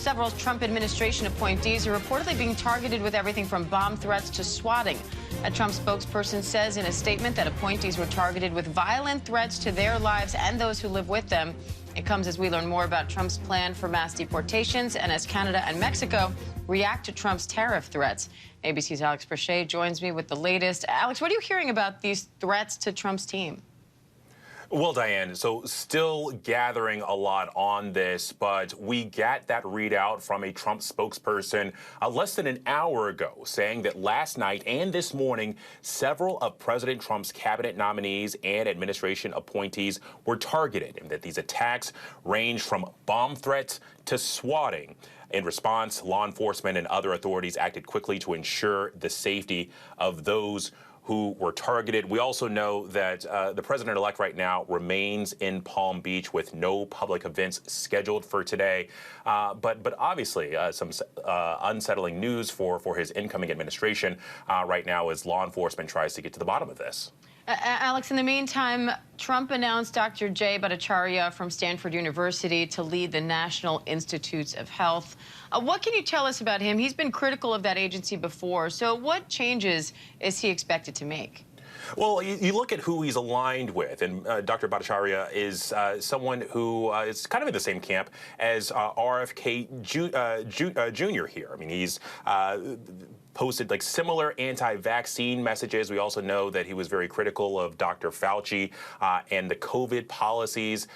Several Trump administration appointees are reportedly being targeted with everything from bomb threats to swatting. A Trump spokesperson says in a statement that appointees were targeted with violent threats to their lives and those who live with them. It comes as we learn more about Trump's plan for mass deportations and as Canada and Mexico react to Trump's tariff threats. ABC's Alex Perchet joins me with the latest. Alex, what are you hearing about these threats to Trump's team? Well, Diane, so still gathering a lot on this, but we got that readout from a Trump spokesperson less than an hour ago, saying that last night and this morning, several of President Trump's cabinet nominees and administration appointees were targeted, and that these attacks range from bomb threats to swatting. In response, law enforcement and other authorities acted quickly to ensure the safety of those who were targeted. We also know that the president-elect right now remains in Palm Beach with no public events scheduled for today. But obviously some unsettling news for his incoming administration right now as law enforcement tries to get to the bottom of this. Alex, in the meantime, Trump announced Dr. Jay Bhattacharya from Stanford University to lead the National Institutes of Health. What can you tell us about him? He's been critical of that agency before. So what changes is he expected to make? Well, you look at who he's aligned with, and Dr. Bhattacharya is someone who is kind of in the same camp as RFK Jr. here. I mean, he's posted like similar anti-vaccine messages. We also know that he was very critical of Dr. Fauci and the COVID policies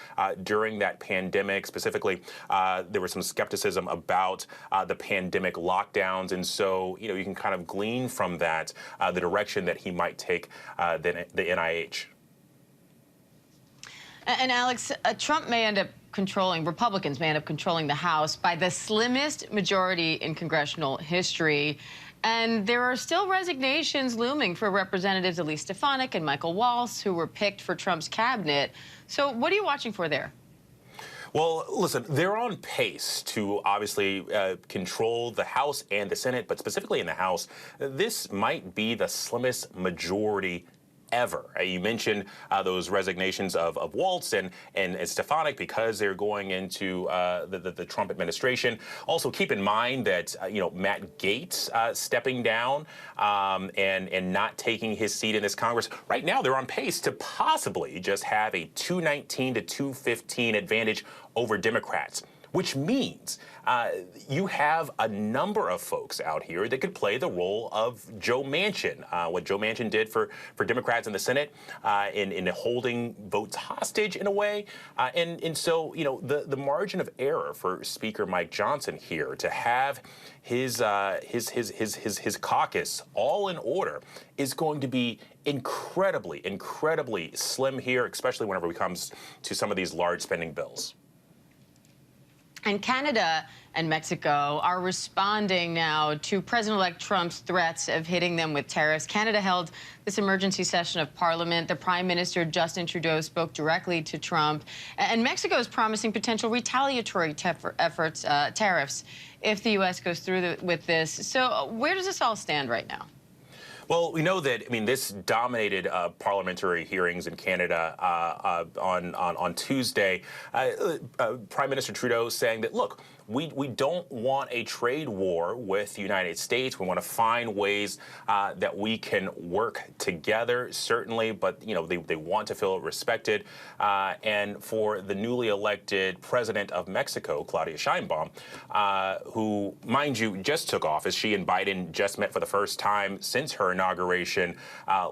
during that pandemic. Specifically, there was some skepticism about the pandemic lockdowns, and so you can kind of glean from that the direction that he might take the NIH. And Alex, Trump may end up Republicans may end up controlling the House by the slimmest majority in congressional history. And there are still resignations looming for Representatives Elise Stefanik and Michael Waltz, who were picked for Trump's cabinet. So what are you watching for there? Well, listen, they're on pace to obviously control the House and the Senate, but specifically in the House, this might be the slimmest majority ever. You mentioned those resignations of Waltz and Stefanik because they're going into the Trump administration. Also, keep in mind that Matt Gaetz stepping down and not taking his seat in this Congress. Right now, they're on pace to possibly just have a 219 to 215 advantage over Democrats, which means you have a number of folks out here that could play the role of Joe Manchin, what Joe Manchin did for Democrats in the Senate in holding votes hostage in a way. And so, the margin of error for Speaker Mike Johnson here to have his caucus all in order is going to be incredibly slim here, especially whenever it comes to some of these large spending bills. And Canada and Mexico are responding now to President-elect Trump's threats of hitting them with tariffs. Canada held this emergency session of Parliament. The Prime Minister, Justin Trudeau, spoke directly to Trump. And Mexico is promising potential retaliatory tariffs if the U.S. goes through with this. So where does this all stand right now? Well, we know that, this dominated parliamentary hearings in Canada on Tuesday. Prime Minister Trudeau saying that, look, we don't want a trade war with the United States. We want to find ways that we can work together, certainly, but, they want to feel respected. And for the newly elected president of Mexico, Claudia Sheinbaum, who, mind you, just took office. She and Biden just met for the first time since her inauguration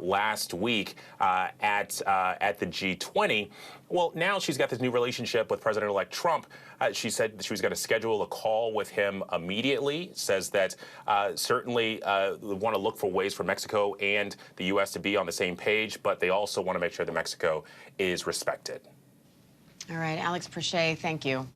last week at the G20. Well, now she's got this new relationship with President-elect Trump. She said that she was going to schedule a call with him immediately, says that certainly want to look for ways for Mexico and the U.S. to be on the same page, but they also want to make sure that Mexico is respected. All right, Alex Perchet, thank you.